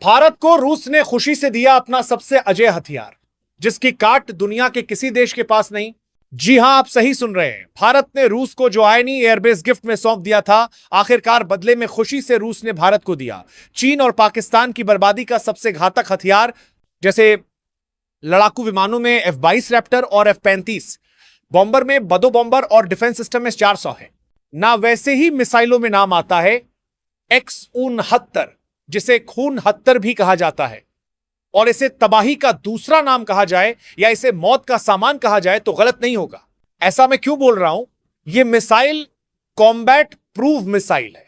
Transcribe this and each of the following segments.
भारत को रूस ने खुशी से दिया अपना सबसे अजेय हथियार, जिसकी काट दुनिया के किसी देश के पास नहीं। जी हां, आप सही सुन रहे हैं। भारत ने रूस को जो आयनी एयरबेस गिफ्ट में सौंप दिया था, आखिरकार बदले में खुशी से रूस ने भारत को दिया चीन और पाकिस्तान की बर्बादी का सबसे घातक हथियार। जैसे लड़ाकू विमानों में F-22 रैप्टर और F-35, बॉम्बर में बदो बॉम्बर और डिफेंस सिस्टम में 400 है ना। वैसे ही मिसाइलों में नाम आता है X-69, जिसे खून हत्तर भी कहा जाता है, और इसे तबाही का दूसरा नाम कहा जाए या इसे मौत का सामान कहा जाए तो गलत नहीं होगा। ऐसा मैं क्यों बोल रहा हूं? यह मिसाइल कॉम्बैट प्रूव मिसाइल है,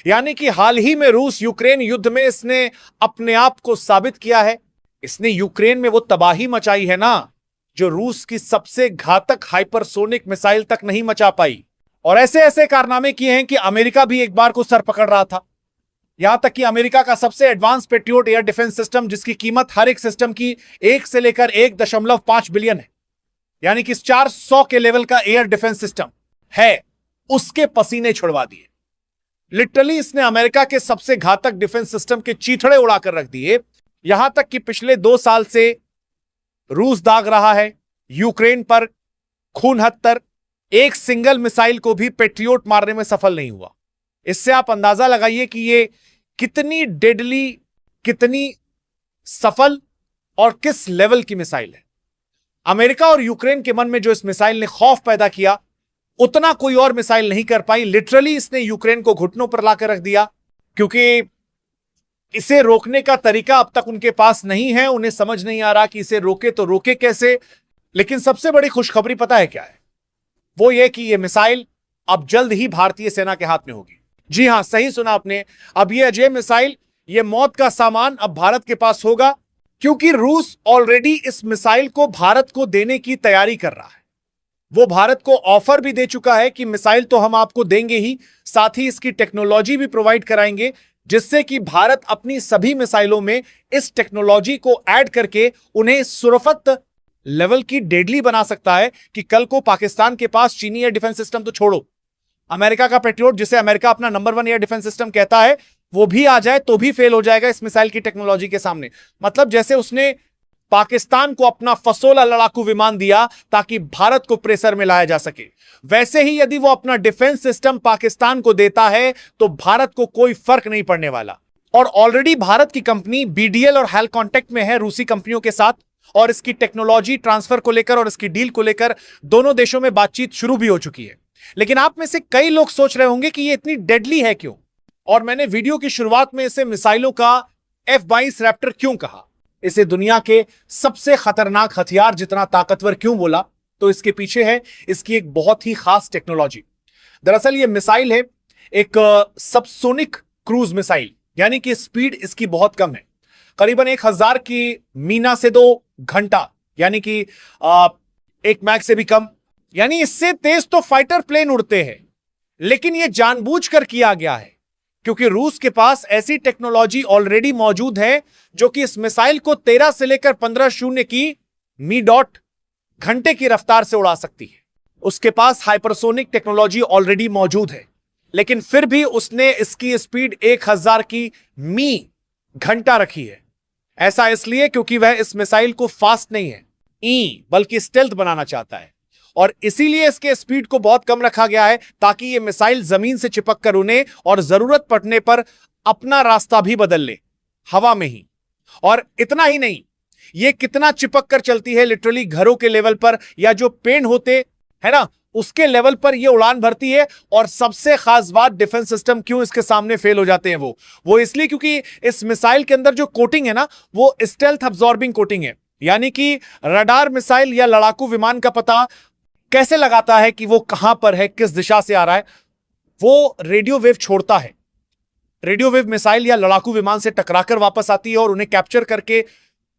यानी कि हाल ही में रूस यूक्रेन युद्ध में इसने अपने आप को साबित किया है। इसने यूक्रेन में वो तबाही मचाई है ना, जो रूस की सबसे घातक हाइपरसोनिक मिसाइल तक नहीं मचा पाई। और ऐसे ऐसे कारनामे किए हैं कि अमेरिका भी एक बार को सर पकड़ रहा था। यहां तक कि अमेरिका का सबसे advance Patriot air defence system, जिसकी कीमत हर एक सिस्टम की 1 से लेकर 1.5 बिलियन है, यानी कि 400 के लेवल का एयर डिफेंस सिस्टम है, उसके पसीने छुड़वा दिए। लिटरली इसने अमेरिका के सबसे घातक डिफेंस सिस्टम के चीथड़े उड़ाकर रख दिए। यहां तक कि पिछले 2 साल से रूस दाग रहा है यूक्रेन पर खून हत्तर, एक सिंगल मिसाइल को भी पेट्रियोट मारने में सफल नहीं हुआ। इससे आप अंदाजा लगाइए कि ये कितनी डेडली, कितनी सफल और किस लेवल की मिसाइल है। अमेरिका और यूक्रेन के मन में जो इस मिसाइल ने खौफ पैदा किया, उतना कोई और मिसाइल नहीं कर पाई। लिटरली इसने यूक्रेन को घुटनों पर लाकर रख दिया, क्योंकि इसे रोकने का तरीका अब तक उनके पास नहीं है। उन्हें समझ नहीं आ रहा कि इसे रोके तो रोके कैसे। लेकिन सबसे बड़ी खुशखबरी पता है क्या है? वो ये कि यह मिसाइल अब जल्द ही भारतीय सेना के हाथ में होगी। जी हां, सही सुना आपने। अब यह अजय मिसाइल, यह मौत का सामान अब भारत के पास होगा, क्योंकि रूस ऑलरेडी इस मिसाइल को भारत को देने की तैयारी कर रहा है। वो भारत को ऑफर भी दे चुका है कि मिसाइल तो हम आपको देंगे ही, साथ ही इसकी टेक्नोलॉजी भी प्रोवाइड कराएंगे, जिससे कि भारत अपनी सभी मिसाइलों में इस टेक्नोलॉजी को ऐड करके उन्हें सुरफत लेवल की डेडली बना सकता है कि कल को पाकिस्तान के पास चीनी एयर डिफेंस सिस्टम तो छोड़ो, अमेरिका का पेट्रियोट, जिसे अमेरिका अपना नंबर 1 एयर डिफेंस सिस्टम कहता है, वो भी आ जाए तो भी फेल हो जाएगा इस मिसाइल की टेक्नोलॉजी के सामने। मतलब जैसे उसने पाकिस्तान को अपना फसोला लड़ाकू विमान दिया ताकि भारत को प्रेशर में लाया जा सके, वैसे ही यदि वो अपना डिफेंस सिस्टम पाकिस्तान को देता है तो भारत को कोई फर्क नहीं पड़ने वाला। और ऑलरेडी भारत की कंपनी BDL और HAL कांटेक्ट में है रूसी कंपनियों के साथ, और इसकी टेक्नोलॉजी ट्रांसफर को लेकर और इसकी डील को लेकर दोनों देशों में बातचीत शुरू भी हो चुकी है। लेकिन आप में से कई लोग सोच रहे होंगे कि ये इतनी डेडली है क्यों, और मैंने वीडियो की शुरुआत में इसे मिसाइलों का F-22 रैप्टर क्यों कहा, इसे दुनिया के सबसे खतरनाक हथियार जितना ताकतवर क्यों बोला, तो इसके पीछे है इसकी एक बहुत ही खास टेक्नोलॉजी। दरअसल ये मिसाइल है एक सबसोनिक क्रूज मिसाइल, यानी कि स्पीड इसकी बहुत कम है, करीबन 1000 की मीना से 2 घंटा, यानी कि 1 मैक से भी कम। यानी इससे तेज तो फाइटर प्लेन उड़ते हैं, लेकिन यह जानबूझकर किया गया है क्योंकि रूस के पास ऐसी टेक्नोलॉजी ऑलरेडी मौजूद है जो कि इस मिसाइल को 13 से लेकर 15 शून्य की मी डॉट घंटे की रफ्तार से उड़ा सकती है। उसके पास हाइपरसोनिक टेक्नोलॉजी ऑलरेडी मौजूद है, लेकिन फिर भी उसने इसकी स्पीड 1000 की मी घंटा रखी है। ऐसा इसलिए क्योंकि वह इस मिसाइल को फास्ट नहीं है, बल्कि स्टेल्थ बनाना चाहता है, और इसीलिए इसके स्पीड को बहुत कम रखा गया है ताकि यह मिसाइल जमीन से चिपक कर उन्हें और जरूरत पड़ने पर अपना रास्ता भी बदल ले हवा में ही। और इतना ही नहीं, यह कितना चिपक कर चलती है, लिटरली घरों के लेवल पर या जो पेड़ होते है ना, उसके लेवल पर यह उड़ान भरती है। और सबसे खास बात, डिफेंस सिस्टम क्यों इसके सामने फेल हो जाते हैं, वो इसलिए क्योंकि इस मिसाइल के अंदर जो कोटिंग है ना, वो स्टेल्थ अब्सॉर्बिंग कोटिंग है। यानी कि रडार मिसाइल या लड़ाकू विमान का पता कैसे लगाता है कि वो कहां पर है, किस दिशा से आ रहा है, वो रेडियो वेव छोड़ता है। रेडियो वेव मिसाइल या लड़ाकू विमान से टकराकर वापस आती है और उन्हें कैप्चर करके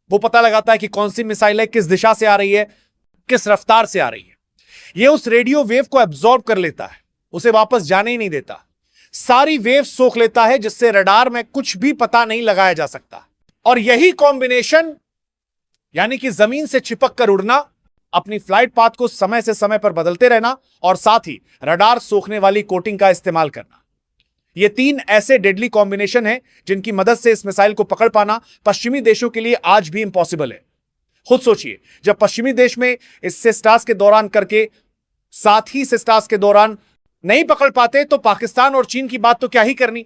वो पता लगाता है कि कौन सी मिसाइल है, किस दिशा से आ रही है, किस रफ्तार से आ रही है। ये उस रेडियो वेव को एब्जॉर्ब कर लेता है, उसे वापस जाने ही नहीं देता, सारी वेव सोख लेता है, जिससे रडार में कुछ भी पता नहीं लगाया जा सकता। और यही कॉम्बिनेशन, यानी कि जमीन से चिपक कर उड़ना, अपनी फ्लाइट पाथ को समय से समय पर बदलते रहना और साथ ही रडार सोखने वाली कोटिंग का इस्तेमाल करना, ये 3 ऐसे डेडली कॉम्बिनेशन हैं जिनकी मदद से इस मिसाइल को पकड़ पाना पश्चिमी देशों के लिए आज भी इंपॉसिबल है। खुद सोचिए, जब पश्चिमी देश में इस सिस्टास के दौरान करके साथ ही सिस्टास के दौरान नहीं पकड़ पाते तो पाकिस्तान और चीन की बात तो क्या ही करनी।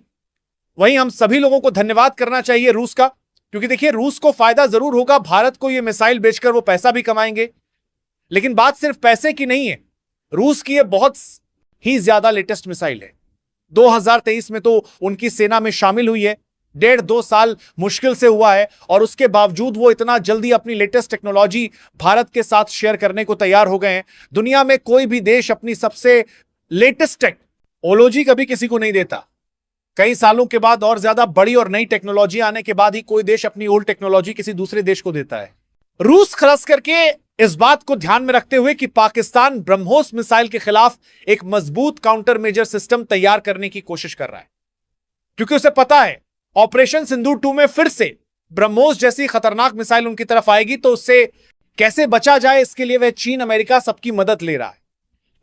वहीं हम सभी लोगों को धन्यवाद करना चाहिए रूस का, क्योंकि देखिए रूस को फायदा जरूर होगा, भारत को यह मिसाइल बेचकर वो पैसा भी कमाएंगे, लेकिन बात सिर्फ पैसे की नहीं है। रूस की यह बहुत ही ज्यादा लेटेस्ट मिसाइल है। 2023 में तो उनकी सेना में शामिल हुई है, 1.5-2 साल मुश्किल से हुआ है, और उसके बावजूद वो इतना जल्दी अपनी लेटेस्ट टेक्नोलॉजी भारत के साथ शेयर करने को तैयार हो गए हैं। दुनिया में कोई भी देश अपनी सबसे लेटेस्ट टेक्नोलॉजी कभी किसी को नहीं देता। कई सालों के बाद और ज्यादा बड़ी और नई टेक्नोलॉजी आने के बाद ही कोई देश अपनी ओल्ड टेक्नोलॉजी किसी दूसरे देश को देता है। रूस खास करके इस बात को ध्यान में रखते हुए कि पाकिस्तान ब्रह्मोस मिसाइल के खिलाफ एक मजबूत काउंटर मेजर सिस्टम तैयार करने की कोशिश कर रहा है, क्योंकि उसे पता है ऑपरेशन सिंदूर 2 में फिर से ब्रह्मोस जैसी खतरनाक मिसाइल उनकी तरफ आएगी तो उससे कैसे बचा जाए, इसके लिए वह चीन अमेरिका सबकी मदद ले रहा है।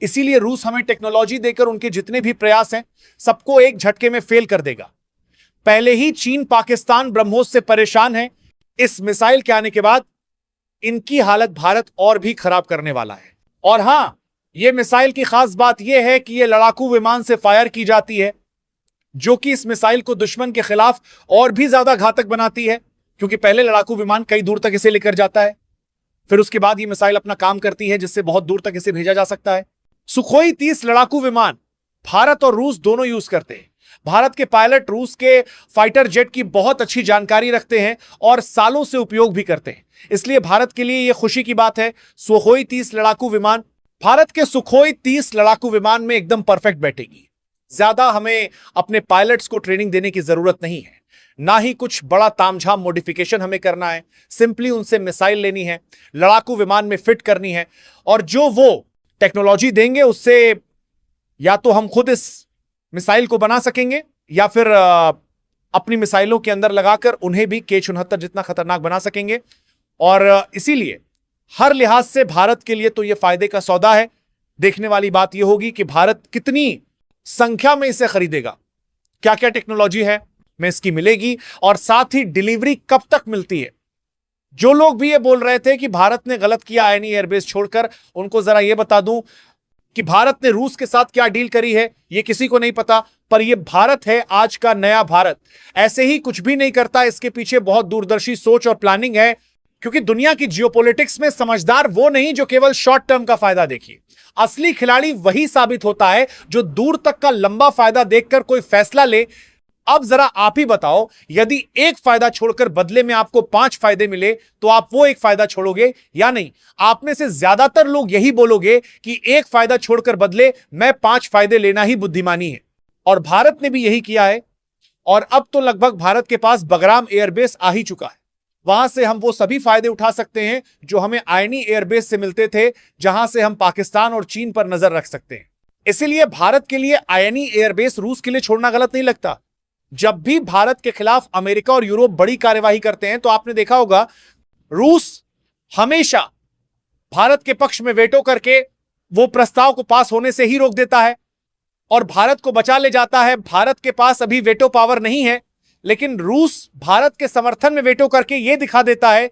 इसीलिए रूस हमें टेक्नोलॉजी देकर उनके जितने भी प्रयास हैं सबको एक झटके में फेल कर देगा। पहले ही चीन पाकिस्तान ब्रह्मोस से परेशान है, इस मिसाइल के आने के बाद इनकी हालत भारत और भी खराब करने वाला है। और हां, यह मिसाइल की खास बात यह है कि यह लड़ाकू विमान से फायर की जाती है, जो कि इस मिसाइल को दुश्मन के खिलाफ और भी ज्यादा घातक बनाती है, क्योंकि पहले लड़ाकू विमान कई दूर तक इसे लेकर जाता है, फिर उसके बाद यह मिसाइल अपना काम करती है जिससे बहुत दूर तक इसे भेजा जा सकता है। सुखोई 30 लड़ाकू विमान भारत और रूस दोनों यूज करते हैं। भारत के पायलट रूस के फाइटर जेट की बहुत अच्छी जानकारी रखते हैं और सालों से उपयोग भी करते हैं, इसलिए भारत के लिए यह खुशी की बात है। सुखोई 30 लड़ाकू विमान भारत के सुखोई 30 लड़ाकू विमान में एकदम परफेक्ट बैठेगी। ज्यादा हमें अपने पायलट्स को ट्रेनिंग देने की जरूरत नहीं है, ना ही कुछ बड़ा तामझाम मॉडिफिकेशन हमें करना है। सिंपली उनसे मिसाइल लेनी है, लड़ाकू विमान में फिट करनी है, और जो वो टेक्नोलॉजी देंगे उससे या तो हम खुद इस मिसाइल को बना सकेंगे या फिर अपनी मिसाइलों के अंदर लगाकर उन्हें भी K-69 जितना खतरनाक बना सकेंगे। और इसीलिए हर लिहाज से भारत के लिए तो यह फायदे का सौदा है। देखने वाली बात यह होगी कि भारत कितनी संख्या में इसे खरीदेगा, क्या क्या टेक्नोलॉजी है में इसकी मिलेगी, और साथ ही डिलीवरी कब तक मिलती है। जो लोग भी ये बोल रहे थे कि भारत ने गलत किया आईएनई एयरबेस छोड़कर, उनको जरा ये बता दूं कि भारत ने रूस के साथ क्या डील करी है ये किसी को नहीं पता, पर ये भारत है आज का नया भारत। ऐसे ही कुछ भी नहीं करता, इसके पीछे बहुत दूरदर्शी सोच और प्लानिंग है, क्योंकि दुनिया की जियोपॉलिटिक्स में समझदार वो नहीं जो केवल शॉर्ट टर्म का फायदा देखे। असली खिलाड़ी वही साबित होता है जो दूर तक का लंबा फायदा देखकर कोई फैसला ले। अब जरा आप ही बताओ, यदि एक फायदा छोड़कर बदले में आपको 5 फायदे मिले तो आप वो एक फायदा छोड़ोगे या नहीं? आप में से ज्यादातर लोग यही बोलोगे कि एक फायदा छोड़कर बदले मैं 5 फायदे लेना ही बुद्धिमानी है, और भारत ने भी यही किया है। और अब तो लगभग भारत के पास बगराम एयरबेस आ ही चुका है, वहां से हम वो सभी फायदे उठा सकते हैं जो हमें आईएनई एयरबेस से मिलते थे, जहां से हम पाकिस्तान और चीन पर नजर रख सकते हैं। इसीलिए भारत के लिए आईएनई एयरबेस रूस के लिए छोड़ना गलत नहीं लगता। जब भी भारत के खिलाफ अमेरिका और यूरोप बड़ी कार्यवाही करते हैं तो आपने देखा होगा रूस हमेशा भारत के पक्ष में वेटो करके वो प्रस्ताव को पास होने से ही रोक देता है और भारत को बचा ले जाता है। भारत के पास अभी वेटो पावर नहीं है, लेकिन रूस भारत के समर्थन में वेटो करके यह दिखा देता है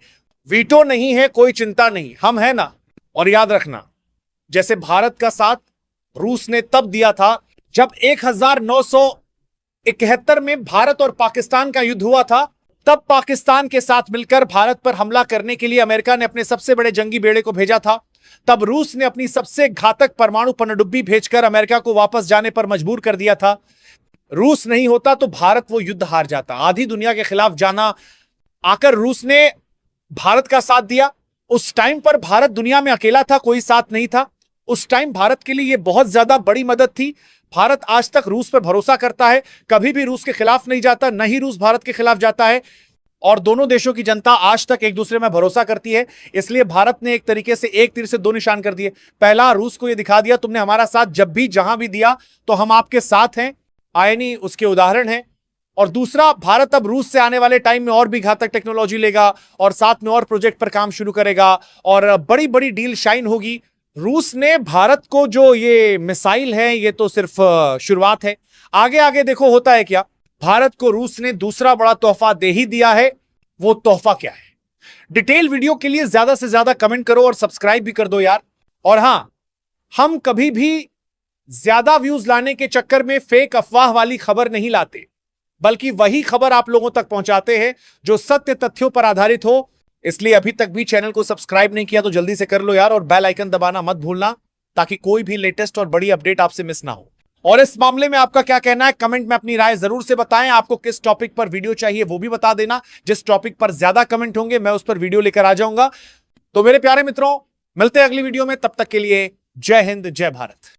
वीटो नहीं है, कोई चिंता नहीं, हम है ना। और याद रखना, जैसे भारत का साथ रूस ने तब दिया था जब 1971 में भारत और पाकिस्तान का युद्ध हुआ था, तब पाकिस्तान के साथ मिलकर भारत पर हमला करने के लिए अमेरिका ने अपने सबसे बड़े जंगी बेड़े को भेजा था। तब रूस ने अपनी सबसे घातक परमाणु पनडुब्बी भेजकर अमेरिका को वापस जाने पर मजबूर कर दिया था। रूस नहीं होता तो भारत वो युद्ध हार जाता। आधी दुनिया के खिलाफ जाना आकर रूस ने भारत का साथ दिया। उस टाइम पर भारत दुनिया में अकेला था, कोई साथ नहीं था। उस टाइम भारत के लिए यह बहुत ज्यादा बड़ी मदद थी। भारत आज तक रूस पर भरोसा करता है, कभी भी रूस के खिलाफ नहीं जाता, न ही रूस भारत के खिलाफ जाता है, और दोनों देशों की जनता आज तक एक दूसरे में भरोसा करती है। इसलिए भारत ने एक तरीके से एक तीर से दो निशान कर दिए। पहला, रूस को यह दिखा दिया तुमने हमारा साथ जब भी जहां भी दिया तो हम आपके साथ हैं, आईएनई उसके उदाहरण है। और दूसरा, भारत अब रूस से आने वाले टाइम में और भी घातक टेक्नोलॉजी लेगा और साथ में और प्रोजेक्ट पर काम शुरू करेगा और बड़ी बड़ी डील शाइन होगी। रूस ने भारत को जो ये मिसाइल है ये तो सिर्फ शुरुआत है। आगे आगे देखो होता है क्या। भारत को रूस ने दूसरा बड़ा तोहफा दे ही दिया है। वो तोहफा क्या है? डिटेल वीडियो के लिए ज्यादा से ज्यादा कमेंट करो और सब्सक्राइब भी कर दो यार। और हां, हम कभी भी ज्यादा व्यूज लाने के चक्कर में फेक अफवाह वाली खबर नहीं लाते, बल्कि वही खबर आप लोगों तक पहुंचाते हैं जो सत्य तथ्यों पर आधारित हो। इसलिए अभी तक भी चैनल को सब्सक्राइब नहीं किया तो जल्दी से कर लो यार, और बेल आइकन दबाना मत भूलना ताकि कोई भी लेटेस्ट और बड़ी अपडेट आपसे मिस ना हो। और इस मामले में आपका क्या कहना है कमेंट में अपनी राय जरूर से बताएं। आपको किस टॉपिक पर वीडियो चाहिए वो भी बता देना। जिस टॉपिक पर ज्यादा कमेंट होंगे मैं उस पर वीडियो लेकर आ जाऊंगा। तो मेरे प्यारे मित्रों, मिलते हैं अगली वीडियो में। तब तक के लिए जय हिंद, जय भारत।